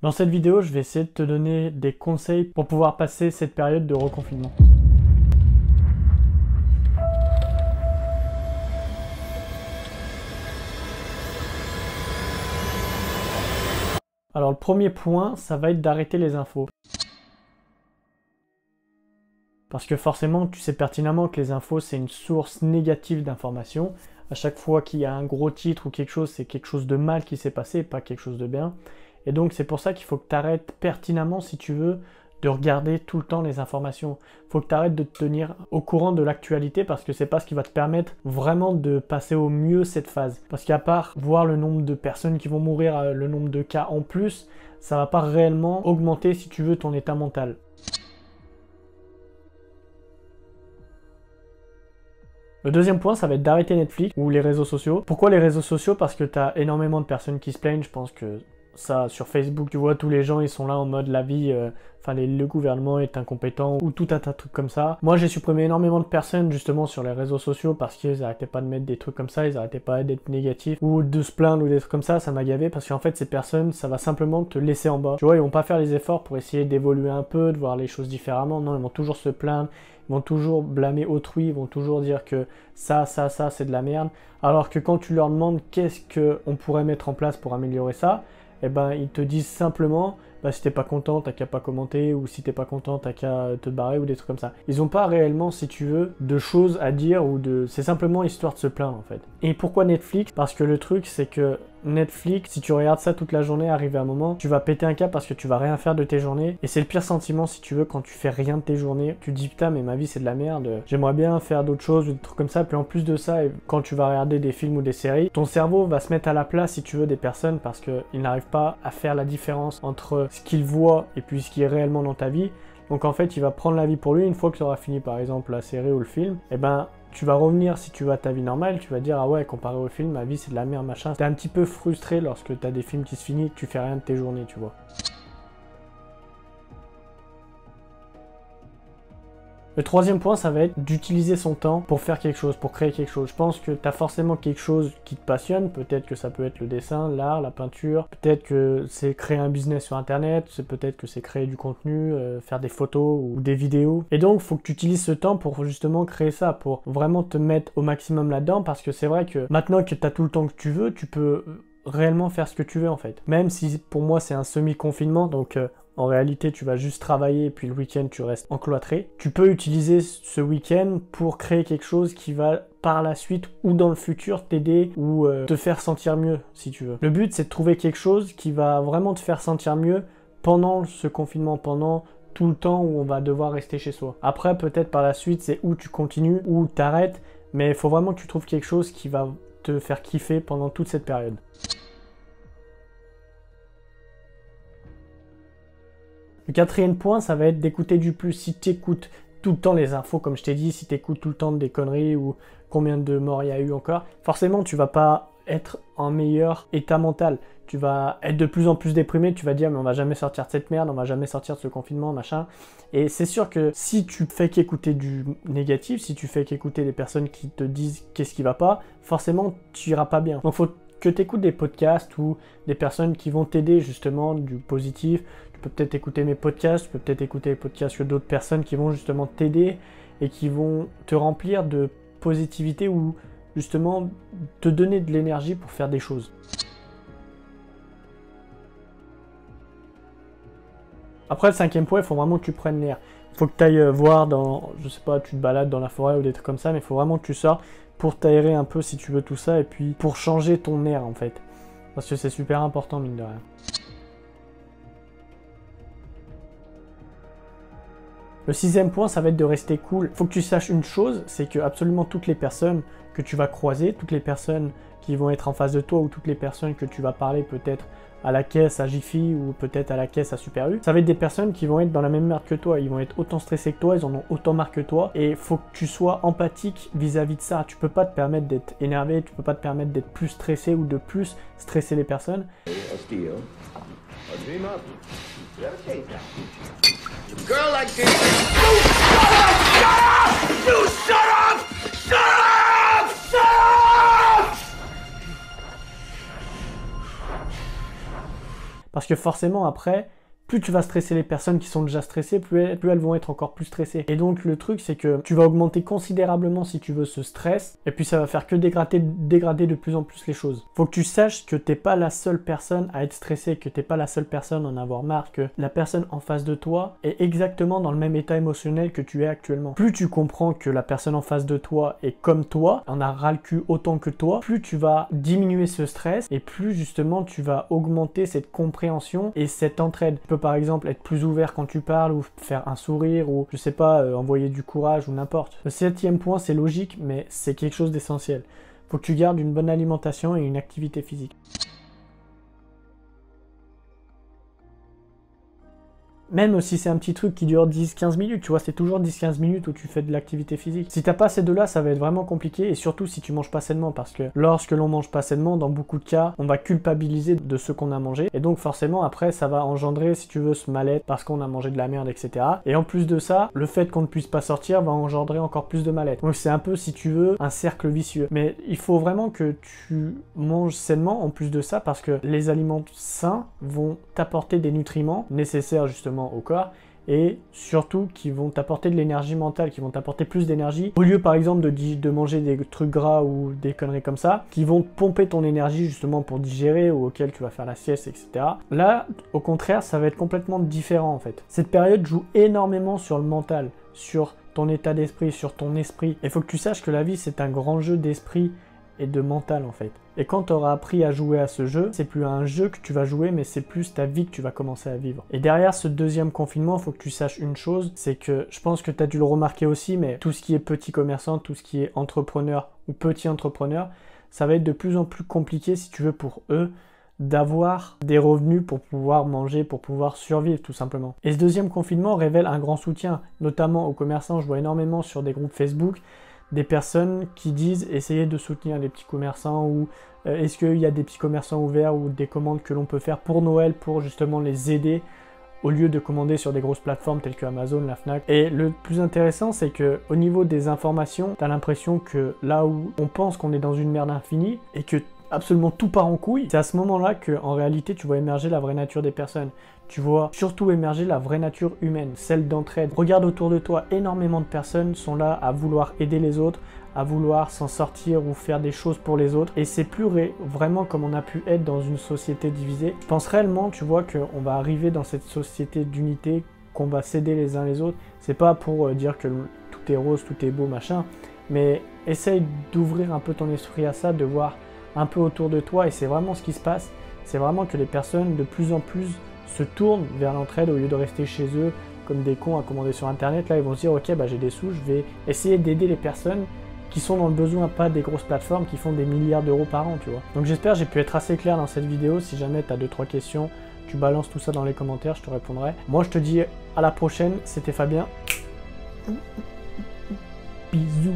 Dans cette vidéo, je vais essayer de te donner des conseils pour pouvoir passer cette période de reconfinement. Alors le premier point, ça va être d'arrêter les infos. Parce que forcément, tu sais pertinemment que les infos, c'est une source négative d'informations. À chaque fois qu'il y a un gros titre ou quelque chose, c'est quelque chose de mal qui s'est passé, pas quelque chose de bien. Et donc c'est pour ça qu'il faut que tu arrêtes pertinemment, si tu veux, de regarder tout le temps les informations. Il faut que tu arrêtes de te tenir au courant de l'actualité parce que c'est pas ce qui va te permettre vraiment de passer au mieux cette phase. Parce qu'à part voir le nombre de personnes qui vont mourir, le nombre de cas en plus, ça va pas réellement augmenter, si tu veux, ton état mental. Le deuxième point, ça va être d'arrêter Netflix ou les réseaux sociaux. Pourquoi les réseaux sociaux? Parce que tu as énormément de personnes qui se plaignent. Je pense que ça, sur Facebook, tu vois, tous les gens, ils sont là en mode la vie, le gouvernement est incompétent ou tout un tas de trucs comme ça. Moi, j'ai supprimé énormément de personnes justement sur les réseaux sociaux parce qu'ils arrêtaient pas de mettre des trucs comme ça, ils arrêtaient pas d'être négatifs ou de se plaindre ou des trucs comme ça m'a gavé parce qu'en fait, ces personnes, ça va simplement te laisser en bas. Tu vois, ils vont pas faire les efforts pour essayer d'évoluer un peu, de voir les choses différemment. Non, ils vont toujours se plaindre. Ils vont toujours blâmer autrui, ils vont toujours dire que ça, c'est de la merde. Alors que quand tu leur demandes qu'est-ce qu'on pourrait mettre en place pour améliorer ça, eh ben, ils te disent simplement, si t'es pas content, t'as qu'à pas commenter, ou si t'es pas content, t'as qu'à te barrer, ou des trucs comme ça. Ils ont pas réellement, si tu veux, de choses à dire, c'est simplement histoire de se plaindre, en fait. Et pourquoi Netflix? Parce que le truc, c'est que Netflix, si tu regardes ça toute la journée, arrivé à un moment, tu vas péter un câble parce que tu vas rien faire de tes journées. Et c'est le pire sentiment, si tu veux, quand tu fais rien de tes journées. Tu te dis, putain, mais ma vie, c'est de la merde. J'aimerais bien faire d'autres choses, ou des trucs comme ça. Puis en plus de ça, quand tu vas regarder des films ou des séries, ton cerveau va se mettre à la place, si tu veux, des personnes parce qu'il n'arrive pas à faire la différence entre ce qu'il voit et puis ce qui est réellement dans ta vie. Donc en fait, il va prendre la vie pour lui. Une fois que tu auras fini, par exemple, la série ou le film, eh ben, tu vas revenir, si tu vas à ta vie normale, tu vas dire ah ouais, comparé au film, ma vie c'est de la merde, machin. T'es un petit peu frustré lorsque t'as des films qui se finissent, que tu fais rien de tes journées, tu vois. Le troisième point, ça va être d'utiliser son temps pour faire quelque chose, pour créer quelque chose. Je pense que tu as forcément quelque chose qui te passionne. Peut-être que ça peut être le dessin, l'art, la peinture. Peut-être que c'est créer un business sur Internet. Peut-être que c'est créer du contenu, faire des photos ou des vidéos. Et donc, il faut que tu utilises ce temps pour justement créer ça, pour vraiment te mettre au maximum là-dedans. Parce que c'est vrai que maintenant que tu as tout le temps que tu veux, tu peux réellement faire ce que tu veux en fait. Même si pour moi c'est un semi-confinement, donc en réalité tu vas juste travailler et puis le week-end tu restes encloîtré. Tu peux utiliser ce week-end pour créer quelque chose qui va par la suite ou dans le futur t'aider ou te faire sentir mieux si tu veux. Le but c'est de trouver quelque chose qui va vraiment te faire sentir mieux pendant ce confinement, pendant tout le temps où on va devoir rester chez soi. Après peut-être par la suite c'est où tu continues ou t'arrêtes, mais il faut vraiment que tu trouves quelque chose qui va te faire kiffer pendant toute cette période. Le quatrième point, ça va être d'écouter du plus. Si tu écoutes tout le temps les infos, comme je t'ai dit, si tu écoutes tout le temps des conneries ou combien de morts il y a eu encore, forcément tu vas pas être en meilleur état mental. Tu vas être de plus en plus déprimé, tu vas dire mais on va jamais sortir de cette merde, on va jamais sortir de ce confinement, machin. Et c'est sûr que si tu fais qu'écouter du négatif, si tu fais qu'écouter des personnes qui te disent qu'est-ce qui va pas, forcément tu iras pas bien. Donc faut que tu écoutes des podcasts ou des personnes qui vont t'aider justement du positif. Tu peux peut-être écouter mes podcasts, tu peux peut-être écouter les podcasts de d'autres personnes qui vont justement t'aider et qui vont te remplir de positivité ou justement te donner de l'énergie pour faire des choses. Après le cinquième point, il faut vraiment que tu prennes l'air. Il faut que tu ailles voir dans, je sais pas, tu te balades dans la forêt ou des trucs comme ça, mais il faut vraiment que tu sors pour t'aérer un peu si tu veux tout ça et puis pour changer ton air en fait. Parce que c'est super important mine de rien. Le sixième point, ça va être de rester cool. Il faut que tu saches une chose, c'est que absolument toutes les personnes que tu vas croiser, toutes les personnes qui vont être en face de toi ou toutes les personnes que tu vas parler peut-être à la caisse à Jiffy ou peut-être à la caisse à Super U, ça va être des personnes qui vont être dans la même merde que toi, ils vont être autant stressés que toi, ils en ont autant marre que toi et il faut que tu sois empathique vis-à-vis de ça. Tu peux pas te permettre d'être énervé, tu peux pas te permettre d'être plus stressé ou de plus stresser les personnes. Parce que forcément après, plus tu vas stresser les personnes qui sont déjà stressées, plus elles vont être encore plus stressées. Et donc le truc c'est que tu vas augmenter considérablement si tu veux ce stress, et puis ça va faire que dégrader de plus en plus les choses. Faut que tu saches que t'es pas la seule personne à être stressée, que t'es pas la seule personne à en avoir marre, que la personne en face de toi est exactement dans le même état émotionnel que tu es actuellement. Plus tu comprends que la personne en face de toi est comme toi, en a ras le cul autant que toi, plus tu vas diminuer ce stress, et plus justement tu vas augmenter cette compréhension et cette entraide. Tu peux par exemple être plus ouvert quand tu parles, ou faire un sourire, ou je sais pas, envoyer du courage ou n'importe. Le 7e point, c'est logique, mais c'est quelque chose d'essentiel. Faut que tu gardes une bonne alimentation et une activité physique. Même si c'est un petit truc qui dure 10-15 minutes, tu vois, c'est toujours 10-15 minutes où tu fais de l'activité physique. Si t'as pas ces deux-là, ça va être vraiment compliqué, et surtout si tu manges pas sainement, parce que lorsque l'on mange pas sainement, dans beaucoup de cas, on va culpabiliser de ce qu'on a mangé, et donc forcément après ça va engendrer, si tu veux, ce mal-être parce qu'on a mangé de la merde, etc. Et en plus de ça, le fait qu'on ne puisse pas sortir va engendrer encore plus de mal-être. Donc c'est un peu, si tu veux, un cercle vicieux. Mais il faut vraiment que tu manges sainement en plus de ça, parce que les aliments sains vont t'apporter des nutriments nécessaires justement au corps, et surtout qui vont t'apporter de l'énergie mentale, qui vont t'apporter plus d'énergie, au lieu par exemple de manger des trucs gras ou des conneries comme ça, qui vont pomper ton énergie justement pour digérer, ou auquel tu vas faire la sieste, etc. Là, au contraire, ça va être complètement différent en fait. Cette période joue énormément sur le mental, sur ton état d'esprit, sur ton esprit. Il faut que tu saches que la vie, c'est un grand jeu d'esprit et de mental en fait. Et quand tu auras appris à jouer à ce jeu, c'est plus un jeu que tu vas jouer, mais c'est plus ta vie que tu vas commencer à vivre. Et derrière ce deuxième confinement, il faut que tu saches une chose, c'est que je pense que tu as dû le remarquer aussi, mais tout ce qui est petit commerçant, tout ce qui est entrepreneur ou petit entrepreneur, ça va être de plus en plus compliqué, si tu veux, pour eux, d'avoir des revenus pour pouvoir manger, pour pouvoir survivre tout simplement. Et ce deuxième confinement révèle un grand soutien, notamment aux commerçants. Je vois énormément sur des groupes Facebook des personnes qui disent essayer de soutenir les petits commerçants, ou est-ce qu'il y a des petits commerçants ouverts ou des commandes que l'on peut faire pour Noël pour justement les aider au lieu de commander sur des grosses plateformes telles que Amazon, la Fnac. Et le plus intéressant, c'est que au niveau des informations, tu as l'impression que là où on pense qu'on est dans une merde infinie et que absolument tout part en couille, c'est à ce moment-là qu'en réalité tu vois émerger la vraie nature des personnes. Tu vois surtout émerger la vraie nature humaine, celle d'entraide. Regarde autour de toi, énormément de personnes sont là à vouloir aider les autres, à vouloir s'en sortir ou faire des choses pour les autres. Et c'est plus vraiment comme on a pu être dans une société divisée. Je pense réellement, tu vois, qu'on va arriver dans cette société d'unité, qu'on va s'aider les uns les autres. C'est pas pour dire que tout est rose, tout est beau, machin, mais essaye d'ouvrir un peu ton esprit à ça, de voir un peu autour de toi, et c'est vraiment ce qui se passe. C'est vraiment que les personnes de plus en plus se tournent vers l'entraide au lieu de rester chez eux comme des cons à commander sur internet. Là ils vont se dire ok, bah j'ai des sous, je vais essayer d'aider les personnes qui sont dans le besoin, pas des grosses plateformes qui font des milliards d'euros par an, tu vois. Donc j'espère que j'ai pu être assez clair dans cette vidéo. Si jamais tu as 2-3 questions, tu balances tout ça dans les commentaires, je te répondrai. Moi je te dis à la prochaine, c'était Fabien. Bisous.